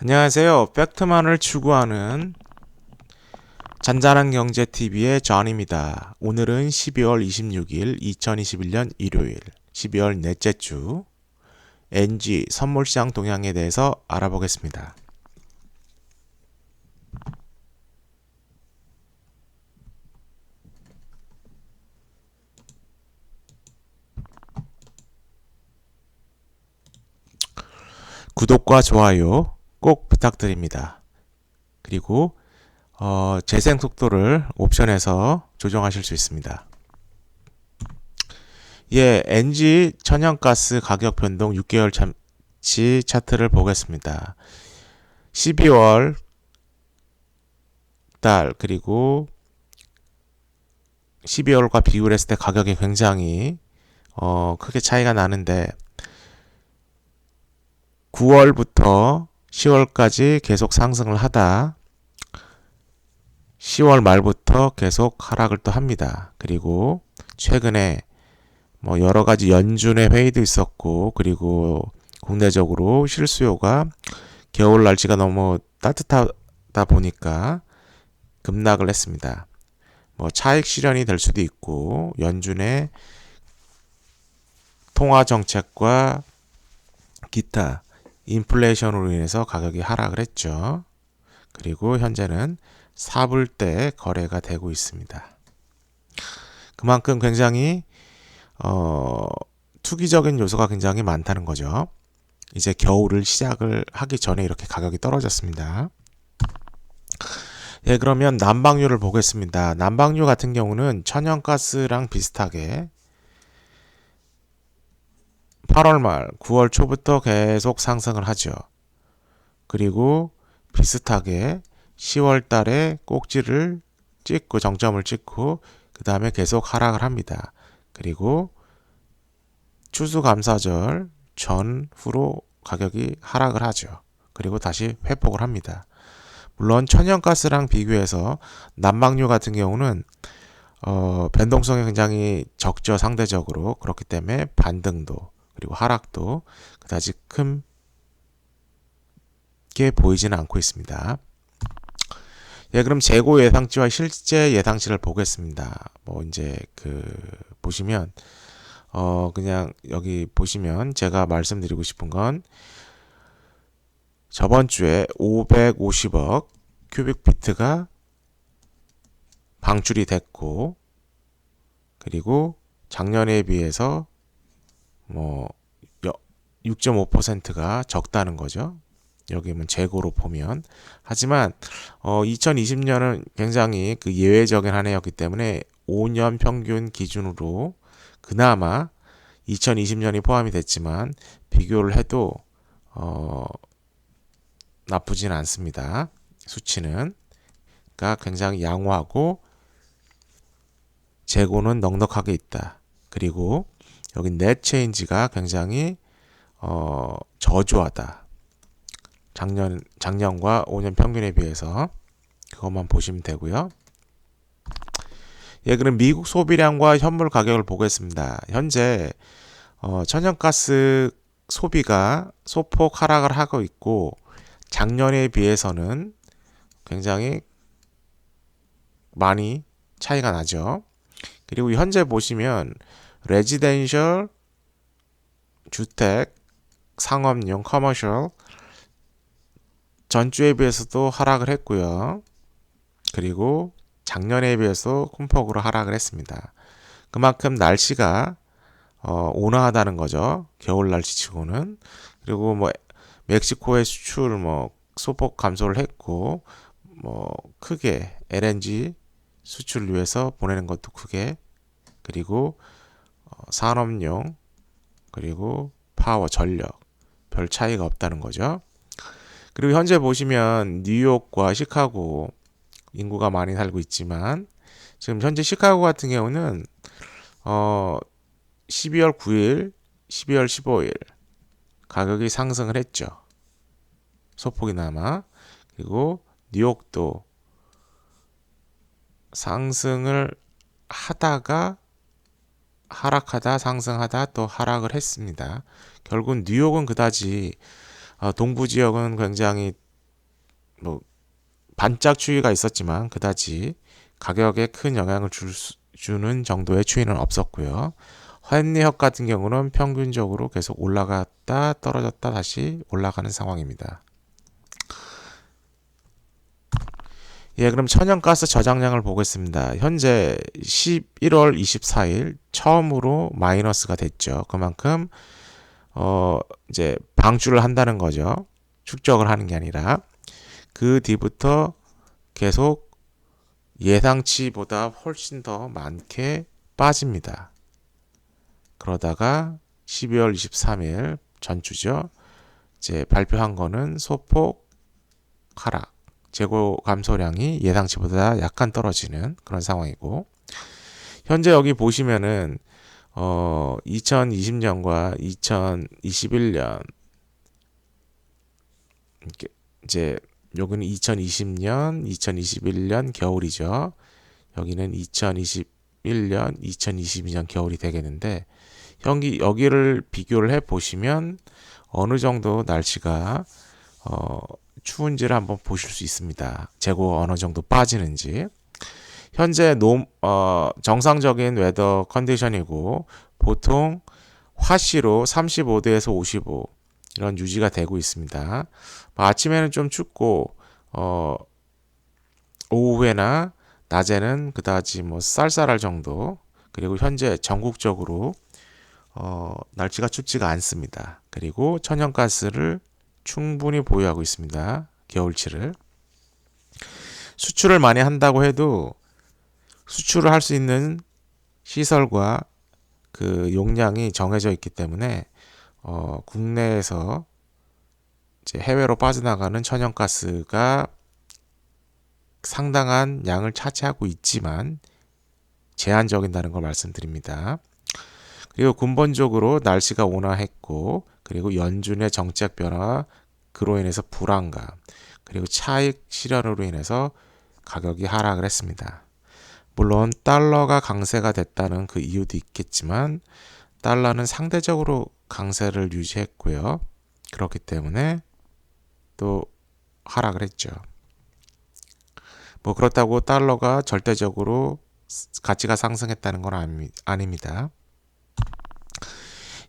안녕하세요. 팩트만을 추구하는 잔잔한 경제TV의 존입니다. 오늘은 12월 26일 2021년 일요일 12월 넷째 주 NG 선물시장 동향에 대해서 알아보겠습니다. 구독과 좋아요 꼭 부탁드립니다. 그리고 재생 속도를 옵션에서 조정하실 수 있습니다. NG 천연가스 가격 변동 6개월 참치 차트를 보겠습니다. 12월 달 그리고 12월과 비교를 했을 때 가격이 굉장히 크게 차이가 나는데 9월부터 10월까지 계속 상승을 하다 10월 말부터 계속 하락을 또 합니다. 그리고 최근에 여러 가지 연준의 회의도 있었고, 그리고 국내적으로 실수요가 겨울 날씨가 너무 따뜻하다 보니까 급락을 했습니다. 차익 실현이 될 수도 있고, 연준의 통화 정책과 기타 인플레이션으로 인해서 가격이 하락을 했죠. 그리고 현재는 사불대 거래가 되고 있습니다. 그만큼 굉장히 투기적인 요소가 굉장히 많다는 거죠. 이제 겨울을 시작을 하기 전에 이렇게 가격이 떨어졌습니다. 그러면 난방유를 보겠습니다. 난방유 같은 경우는 천연가스랑 비슷하게 8월 말, 9월 초부터 계속 상승을 하죠. 그리고 비슷하게 10월 달에 꼭지를 찍고 정점을 찍고 그 다음에 계속 하락을 합니다. 그리고 추수감사절 전후로 가격이 하락을 하죠. 그리고 다시 회복을 합니다. 물론 천연가스랑 비교해서 난방유 같은 경우는 변동성이 굉장히 적죠. 상대적으로. 그렇기 때문에 반등도 그리고 하락도 그다지 크게 보이지는 않고 있습니다. 그럼 재고 예상치와 실제 예상치를 보겠습니다. 이제 보시면 그냥 여기 보시면 제가 말씀드리고 싶은 건 저번 주에 550억 큐빅피트가 방출이 됐고, 그리고 작년에 비해서 6.5%가 적다는 거죠. 여기 재고로 보면. 하지만 2020년은 굉장히 예외적인 한 해였기 때문에 5년 평균 기준으로 그나마 2020년이 포함이 됐지만 비교를 해도 나쁘진 않습니다. 수치는. 그러니까 굉장히 양호하고 재고는 넉넉하게 있다. 그리고 여기 넷 체인지가 굉장히 저조하다. 작년과 5년 평균에 비해서 그것만 보시면 되고요. 그럼 미국 소비량과 현물 가격을 보겠습니다. 현재 천연가스 소비가 소폭 하락을 하고 있고 작년에 비해서는 굉장히 많이 차이가 나죠. 그리고 현재 보시면 레지덴셜 주택, 상업용 커머셜 전주에 비해서도 하락을 했고요. 그리고 작년에 비해서 큰 폭으로 하락을 했습니다. 그만큼 날씨가 온화하다는 거죠. 겨울 날씨치고는. 그리고 멕시코의 수출 소폭 감소를 했고 크게 LNG 수출류에서 보내는 것도 크게, 그리고 산업용 그리고 파워 전력 별 차이가 없다는 거죠. 그리고 현재 보시면 뉴욕과 시카고 인구가 많이 살고 있지만 지금 현재 시카고 같은 경우는 12월 9일, 12월 15일 가격이 상승을 했죠. 소폭이나마. 그리고 뉴욕도 상승을 하다가 하락하다 상승하다 또 하락을 했습니다. 결국 뉴욕은 그다지 동부 지역은 굉장히 뭐 반짝 추이가 있었지만 그다지 가격에 큰 영향을 주는 정도의 추이는 없었고요. 환리협 같은 경우는 평균적으로 계속 올라갔다 떨어졌다 다시 올라가는 상황입니다. 예, 그럼 천연가스 저장량을 보겠습니다. 현재 11월 24일 처음으로 마이너스가 됐죠. 그만큼 이제 방출을 한다는 거죠. 축적을 하는 게 아니라. 그 뒤부터 계속 예상치보다 훨씬 더 많게 빠집니다. 그러다가 12월 23일 전주죠. 이제 발표한 거는 소폭 하락. 재고 감소량이 예상치보다 약간 떨어지는 그런 상황이고, 현재 여기 보시면은 2020년과 2021년 이제 여기는 2020년, 2021년 겨울이죠. 여기는 2021년, 2022년 겨울이 되겠는데 여기를 비교를 해 보시면 어느 정도 날씨가 추운지를 한번 보실 수 있습니다. 재고 어느 정도 빠지는지. 현재 정상적인 웨더 컨디션이고 보통 화씨로 35도에서 55 이런 유지가 되고 있습니다. 아침에는 좀 춥고 오후에나 낮에는 그다지 뭐 쌀쌀할 정도. 그리고 현재 전국적으로 날씨가 춥지가 않습니다. 그리고 천연가스를 충분히 보유하고 있습니다. 겨울치를. 수출을 많이 한다고 해도 수출을 할 수 있는 시설과 그 용량이 정해져 있기 때문에 국내에서 이제 해외로 빠져나가는 천연가스가 상당한 양을 차지하고 있지만 제한적이다는 걸 말씀드립니다. 그리고 근본적으로 날씨가 온화했고, 그리고 연준의 정책 변화 그로 인해서 불안감, 그리고 차익 실현으로 인해서 가격이 하락을 했습니다. 물론 달러가 강세가 됐다는 그 이유도 있겠지만 달러는 상대적으로 강세를 유지했고요. 그렇기 때문에 또 하락을 했죠. 뭐 그렇다고 달러가 절대적으로 가치가 상승했다는 건 아닙니다.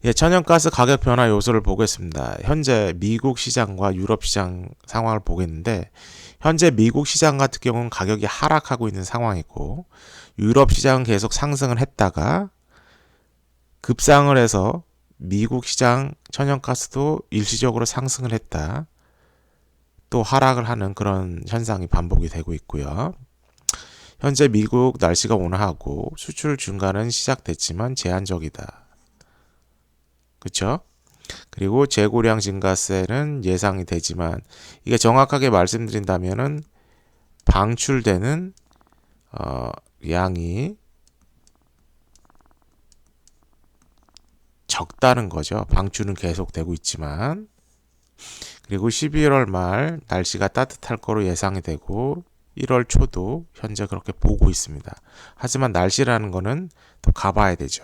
예, 천연가스 가격 변화 요소를 보겠습니다. 현재 미국 시장과 유럽 시장 상황을 보겠는데, 현재 미국 시장 같은 경우는 가격이 하락하고 있는 상황이고, 유럽 시장은 계속 상승을 했다가 급상을 해서 미국 시장 천연가스도 일시적으로 상승을 했다. 또 하락을 하는 그런 현상이 반복이 되고 있고요. 현재 미국 날씨가 온화하고 수출 증가는 시작됐지만 제한적이다. 그렇죠? 그리고 재고량 증가세는 예상이 되지만 이게 정확하게 말씀드린다면은 방출되는 양이 적다는 거죠. 방출은 계속되고 있지만. 그리고 12월 말 날씨가 따뜻할 거로 예상이 되고 1월 초도 현재 그렇게 보고 있습니다. 하지만 날씨라는 거는 더 가봐야 되죠.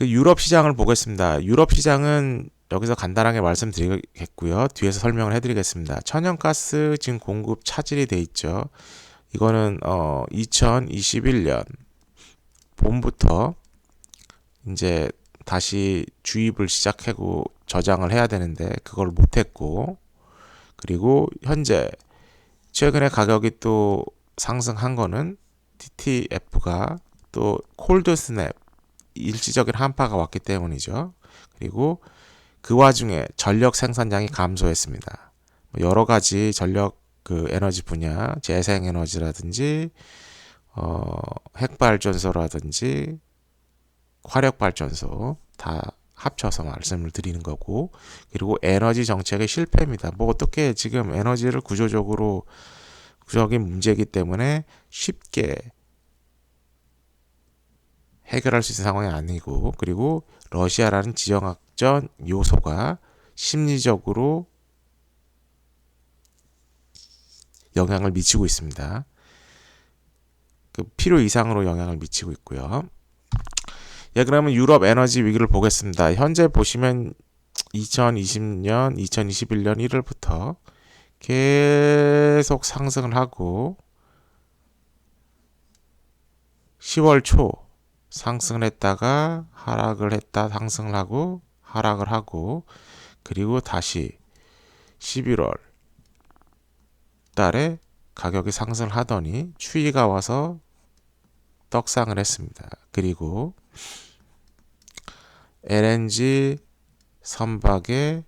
유럽 시장을 보겠습니다. 유럽 시장은 여기서 간단하게 말씀드리겠고요. 뒤에서 설명을 해드리겠습니다. 천연가스 지금 공급 차질이 돼 있죠. 이거는 2021년 봄부터 이제 다시 주입을 시작하고 저장을 해야 되는데 그걸 못했고, 그리고 현재 최근에 가격이 또 상승한 거는 TTF가 또 콜드 스냅 일시적인 한파가 왔기 때문이죠. 그리고 그 와중에 전력 생산량이 감소했습니다. 여러 가지 전력 그 에너지 분야, 재생에너지라든지 핵발전소라든지 화력발전소 다 합쳐서 말씀을 드리는 거고, 그리고 에너지 정책의 실패입니다. 뭐 어떻게 지금 에너지를 구조적인 문제이기 때문에 쉽게 해결할 수 있는 상황이 아니고, 그리고 러시아라는 지정학적 요소가 심리적으로 영향을 미치고 있습니다. 그 필요 이상으로 영향을 미치고 있고요. 예, 그러면 유럽 에너지 위기를 보겠습니다. 현재 보시면 2020년, 2021년 1월부터 계속 상승을 하고 10월 초 상승을 했다가 하락을 했다 상승을 하고 하락을 하고 그리고 다시 11월 달에 가격이 상승을 하더니 추이가 와서 떡상을 했습니다. 그리고 LNG 선박의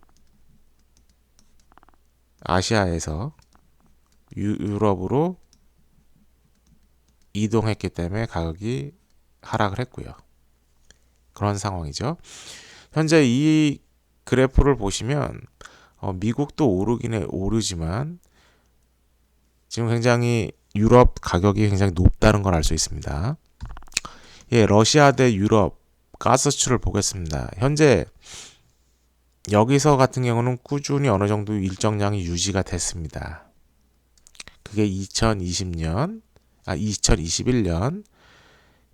아시아에서 유럽으로 이동했기 때문에 가격이 하락을 했고요. 그런 상황이죠. 현재 이 그래프를 보시면 미국도 오르긴 오르지만 지금 굉장히 유럽 가격이 굉장히 높다는 걸 알 수 있습니다. 예, 러시아 대 유럽 가스 수출을 보겠습니다. 현재 여기서 같은 경우는 꾸준히 어느 정도 일정량이 유지가 됐습니다. 그게 2021년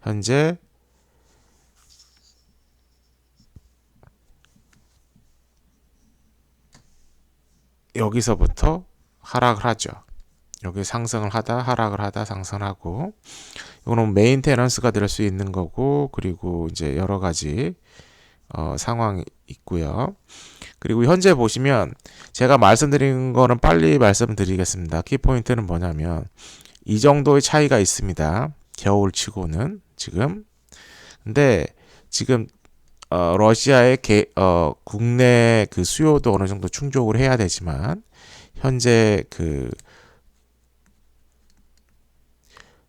현재 여기서부터 하락을 하죠. 여기 상승을 하다 하락을 하다 상승하고 이거는 메인테넌스가 될 수 있는 거고 그리고 이제 여러 가지 상황이 있고요. 그리고 현재 보시면 제가 말씀드린 거는 빨리 말씀드리겠습니다. 키포인트는 뭐냐면 이 정도의 차이가 있습니다. 겨울치고는 지금. 근데 지금 러시아의 국내 그 수요도 어느 정도 충족을 해야 되지만 현재 그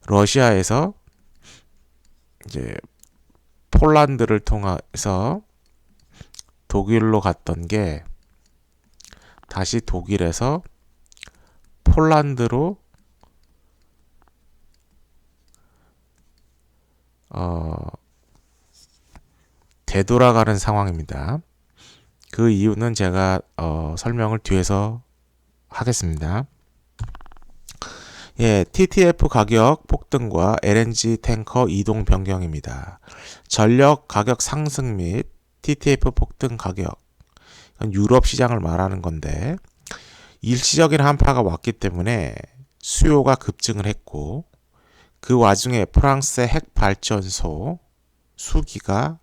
러시아에서 이제 폴란드를 통해서 독일로 갔던 게 다시 독일에서 폴란드로 되돌아가는 상황입니다. 그 이유는 제가 설명을 뒤에서 하겠습니다. 예, TTF 가격 폭등과 LNG 탱커 이동 변경입니다. 전력 가격 상승 및 TTF 폭등 가격, 유럽 시장을 말하는 건데 일시적인 한파가 왔기 때문에 수요가 급증을 했고 그 와중에 프랑스의 핵 발전소 수기가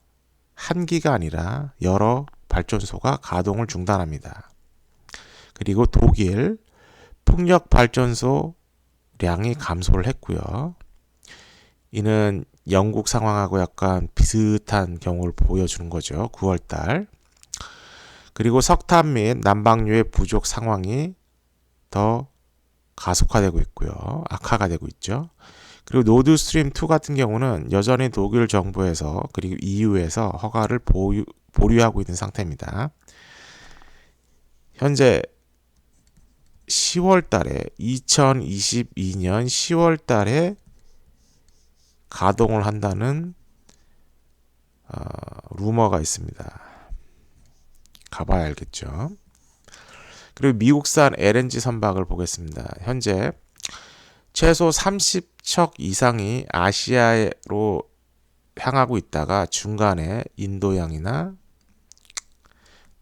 한 기가 아니라 여러 발전소가 가동을 중단합니다. 그리고 독일 풍력 발전소 량이 감소를 했고요. 이는 영국 상황하고 약간 비슷한 경우를 보여주는 거죠. 9월달. 그리고 석탄 및 난방유의 부족 상황이 더 가속화되고 있고요. 악화가 되고 있죠. 그리고 노드 스트림 2 같은 경우는 여전히 독일 정부에서 그리고 EU에서 허가를 보류하고 있는 상태입니다. 현재 10월 달에 2022년 10월 달에 가동을 한다는 루머가 있습니다. 가봐야 알겠죠. 그리고 미국산 LNG 선박을 보겠습니다. 현재 최소 30척 이상이 아시아로 향하고 있다가 중간에 인도양이나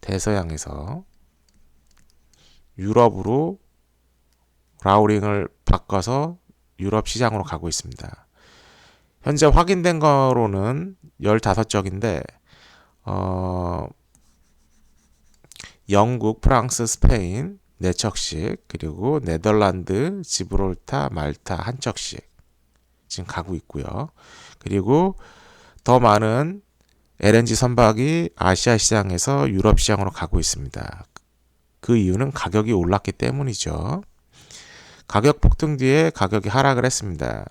대서양에서 유럽으로 라우링을 바꿔서 유럽 시장으로 가고 있습니다. 현재 확인된 거로는 15척인데 영국, 프랑스, 스페인 4척씩 그리고 네덜란드, 지브롤타, 말타 1척씩 지금 가고 있고요. 그리고 더 많은 LNG 선박이 아시아 시장에서 유럽 시장으로 가고 있습니다. 그 이유는 가격이 올랐기 때문이죠. 가격 폭등 뒤에 가격이 하락을 했습니다.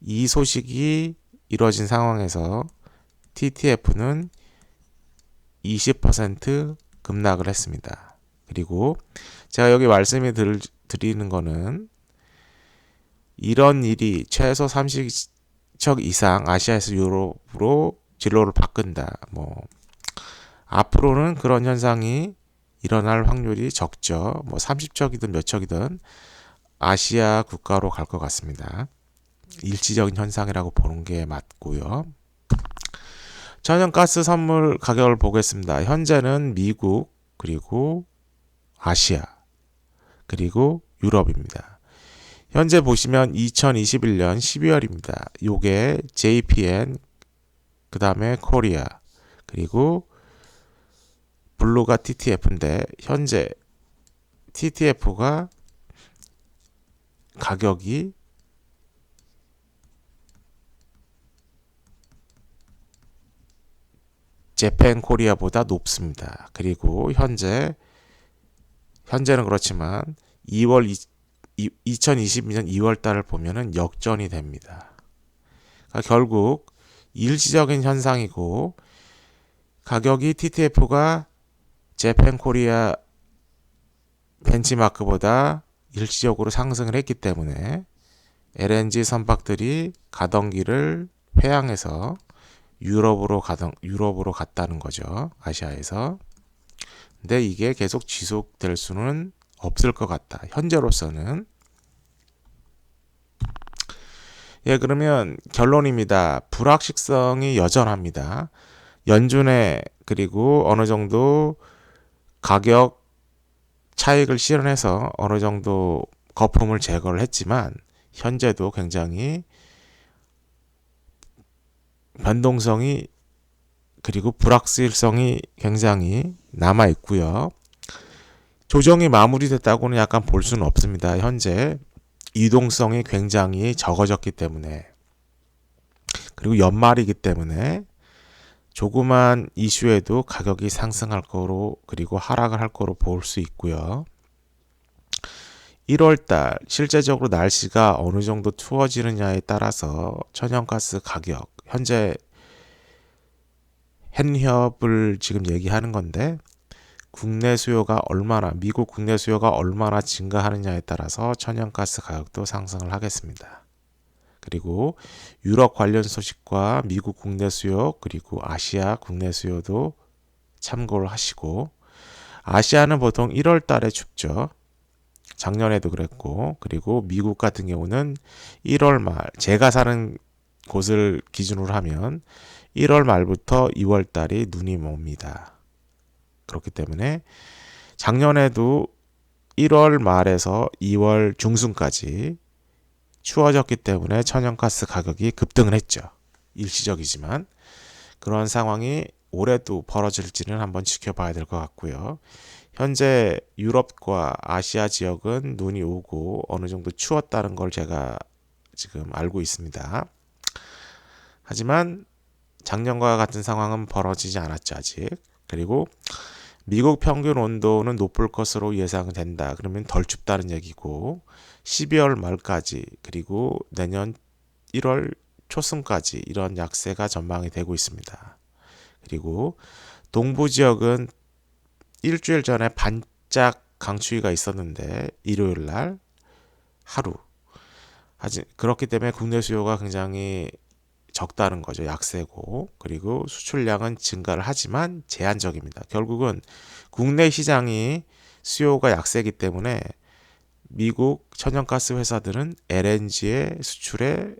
이 소식이 이뤄진 상황에서 TTF는 20% 급락을 했습니다. 그리고 제가 여기 말씀을 드리는 거는 이런 일이 최소 30척 이상 아시아에서 유럽으로 진로를 바꾼다. 앞으로는 그런 현상이 일어날 확률이 적죠. 30척이든 몇 척이든 아시아 국가로 갈 것 같습니다. 일시적인 현상이라고 보는 게 맞고요. 천연가스 선물 가격을 보겠습니다. 현재는 미국, 그리고 아시아, 그리고 유럽입니다. 현재 보시면 2021년 12월입니다. 요게 JPN, 그 다음에 코리아, 그리고 블루가 TTF인데 현재 TTF가 가격이 재팬 코리아보다 높습니다. 그리고 현재는 그렇지만 2022년 2월 달을 보면은 역전이 됩니다. 그러니까 결국 일시적인 현상이고 가격이 TTF가 재팬 코리아 벤치마크보다 일시적으로 상승을 했기 때문에 LNG 선박들이 가던 길을 회항해서 유럽으로 갔다는 거죠. 아시아에서. 근데 이게 계속 지속될 수는 없을 것 같다. 현재로서는. 예, 그러면 결론입니다. 불확실성이 여전합니다. 연준에 그리고 어느 정도 가격 차익을 실현해서 어느 정도 거품을 제거를 했지만 현재도 굉장히 변동성이 그리고 불확실성이 굉장히 남아 있고요. 조정이 마무리됐다고는 약간 볼 수는 없습니다. 현재 이동성이 굉장히 적어졌기 때문에 그리고 연말이기 때문에 조그만 이슈에도 가격이 상승할 거로 그리고 하락을 할 거로 볼 수 있고요. 1월달 실제적으로 날씨가 어느 정도 추워지느냐에 따라서 천연가스 가격 현재 hen협을 지금 얘기하는 건데 미국 국내 수요가 얼마나 증가하느냐에 따라서 천연가스 가격도 상승을 하겠습니다. 그리고 유럽 관련 소식과 미국 국내 수요 그리고 아시아 국내 수요도 참고를 하시고 아시아는 보통 1월 달에 춥죠. 작년에도 그랬고 그리고 미국 같은 경우는 1월 말 제가 사는 곳을 기준으로 하면 1월 말부터 2월 달이 눈이 멉니다. 그렇기 때문에 작년에도 1월 말에서 2월 중순까지 추워졌기 때문에 천연가스 가격이 급등을 했죠. 일시적이지만 그런 상황이 올해도 벌어질지는 한번 지켜봐야 될 것 같고요. 현재 유럽과 아시아 지역은 눈이 오고 어느 정도 추웠다는 걸 제가 지금 알고 있습니다. 하지만 작년과 같은 상황은 벌어지지 않았죠, 아직. 그리고 미국 평균 온도는 높을 것으로 예상된다. 그러면 덜 춥다는 얘기고 12월 말까지 그리고 내년 1월 초순까지 이런 약세가 전망이 되고 있습니다. 그리고 동부 지역은 일주일 전에 반짝 강추위가 있었는데 일요일 날 하루. 그렇기 때문에 국내 수요가 굉장히 적다는 거죠. 약세고. 그리고 수출량은 증가를 하지만 제한적입니다. 결국은 국내 시장이 수요가 약세이기 때문에 미국 천연가스 회사들은 LNG의 수출에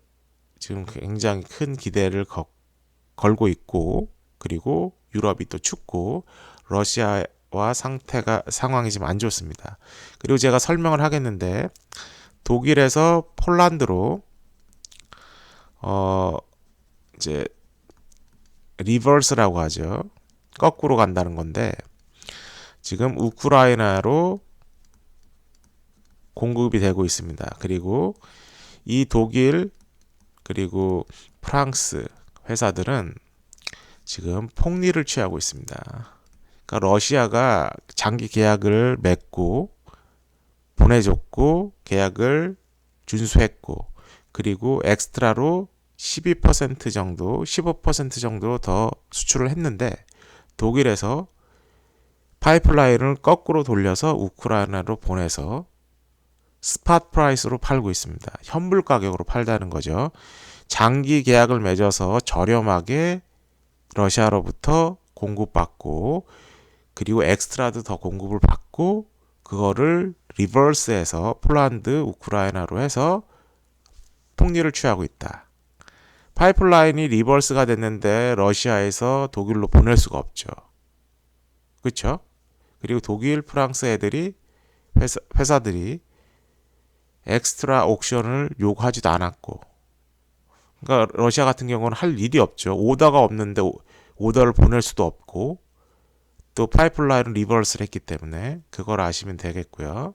지금 굉장히 큰 기대를 걸고 있고 그리고 유럽이 또 춥고 러시아와 상황이 지금 안 좋습니다. 그리고 제가 설명을 하겠는데 독일에서 폴란드로 이제 리버스라고 하죠. 거꾸로 간다는 건데 지금 우크라이나로 공급이 되고 있습니다. 그리고 이 독일 그리고 프랑스 회사들은 지금 폭리를 취하고 있습니다. 그러니까 러시아가 장기 계약을 맺고 보내줬고 계약을 준수했고 그리고 엑스트라로 12% 정도, 15% 정도 더 수출을 했는데 독일에서 파이프라인을 거꾸로 돌려서 우크라이나로 보내서 스팟 프라이스로 팔고 있습니다. 현물 가격으로 팔다는 거죠. 장기 계약을 맺어서 저렴하게 러시아로부터 공급받고 그리고 엑스트라도 더 공급을 받고 그거를 리버스해서 폴란드, 우크라이나로 해서 폭리를 취하고 있다. 파이프라인이 리버스가 됐는데 러시아에서 독일로 보낼 수가 없죠. 그렇죠? 그리고 독일, 프랑스 애들이 회사들이 엑스트라 옥션을 요구하지도 않았고, 그러니까 러시아 같은 경우는 할 일이 없죠. 오더가 없는데 오더를 보낼 수도 없고, 또 파이프라인은 리버스를 했기 때문에 그걸 아시면 되겠고요.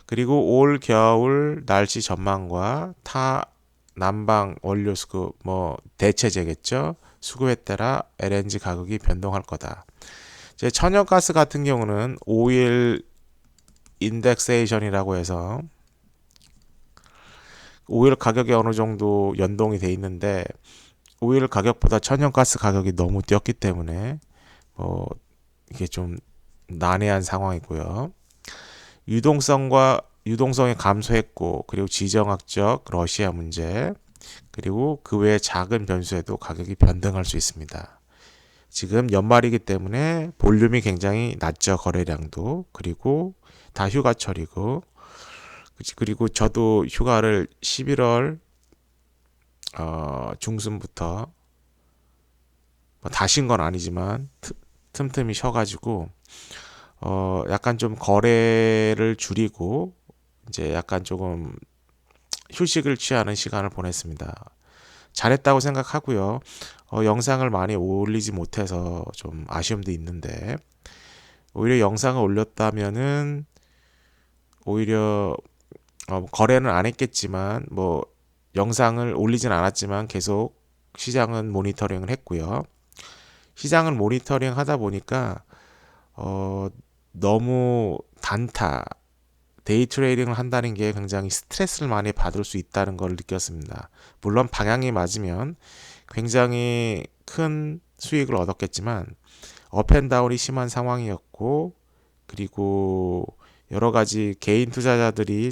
그리고 올 겨울 날씨 전망과 타 난방 원료 수급 대체제겠죠. 수급에 따라 LNG 가격이 변동할 거다. 이제 천연가스 같은 경우는 오일 인덱세이션이라고 해서 오일 가격이 어느 정도 연동이 돼 있는데 오일 가격보다 천연가스 가격이 너무 뛰었기 때문에 이게 좀 난해한 상황이고요. 유동성이 감소했고, 그리고 지정학적 러시아 문제, 그리고 그 외에 작은 변수에도 가격이 변동할 수 있습니다. 지금 연말이기 때문에 볼륨이 굉장히 낮죠. 거래량도. 그리고 다 휴가철이고, 그리고 저도 휴가를 11월 중순부터 다 쉰 건 아니지만 틈틈이 쉬어가지고 약간 좀 거래를 줄이고 이제 약간 조금 휴식을 취하는 시간을 보냈습니다. 잘했다고 생각하고요. 영상을 많이 올리지 못해서 좀 아쉬움도 있는데 오히려 영상을 올렸다면은 오히려 거래는 안 했겠지만 영상을 올리진 않았지만 계속 시장은 모니터링을 했고요. 시장을 모니터링 하다 보니까 너무 데이 트레이딩을 한다는 게 굉장히 스트레스를 많이 받을 수 있다는 걸 느꼈습니다. 물론 방향이 맞으면 굉장히 큰 수익을 얻었겠지만 업앤다운이 심한 상황이었고, 그리고 여러 가지 개인 투자자들이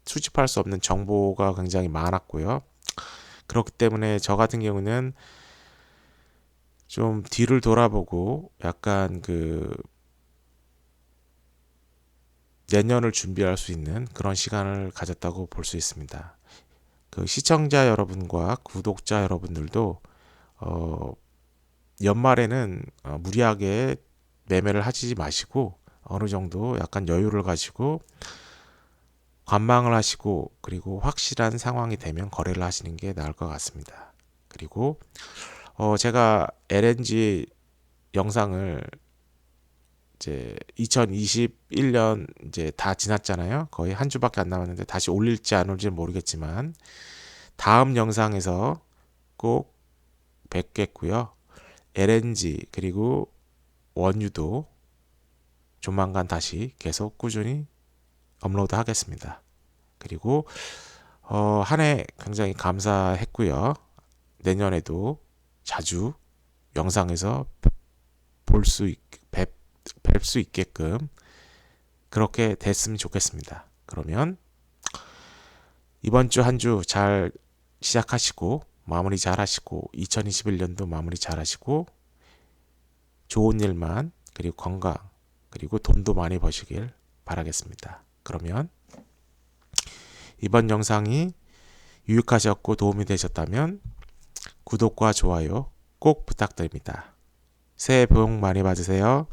수집할 수 없는 정보가 굉장히 많았고요. 그렇기 때문에 저 같은 경우는 좀 뒤를 돌아보고 약간 내년을 준비할 수 있는 그런 시간을 가졌다고 볼 수 있습니다. 시청자 여러분과 구독자 여러분들도 연말에는 무리하게 매매를 하지 마시고 어느 정도 약간 여유를 가지고 관망을 하시고, 그리고 확실한 상황이 되면 거래를 하시는 게 나을 것 같습니다. 그리고 제가 LNG 영상을 이제 2021년 이제 다 지났잖아요. 거의 한 주밖에 안 남았는데 다시 올릴지 안 올릴지 모르겠지만 다음 영상에서 꼭 뵙겠고요. LNG 그리고 원유도 조만간 다시 계속 꾸준히 업로드 하겠습니다. 그리고 한 해 굉장히 감사했고요. 내년에도 자주 영상에서 뵐 수 있게끔 그렇게 됐으면 좋겠습니다. 그러면 이번 주 한 주 잘 시작하시고 마무리 잘 하시고 2021년도 마무리 잘 하시고 좋은 일만, 그리고 건강, 그리고 돈도 많이 버시길 바라겠습니다. 그러면 이번 영상이 유익하셨고 도움이 되셨다면 구독과 좋아요 꼭 부탁드립니다. 새해 복 많이 받으세요.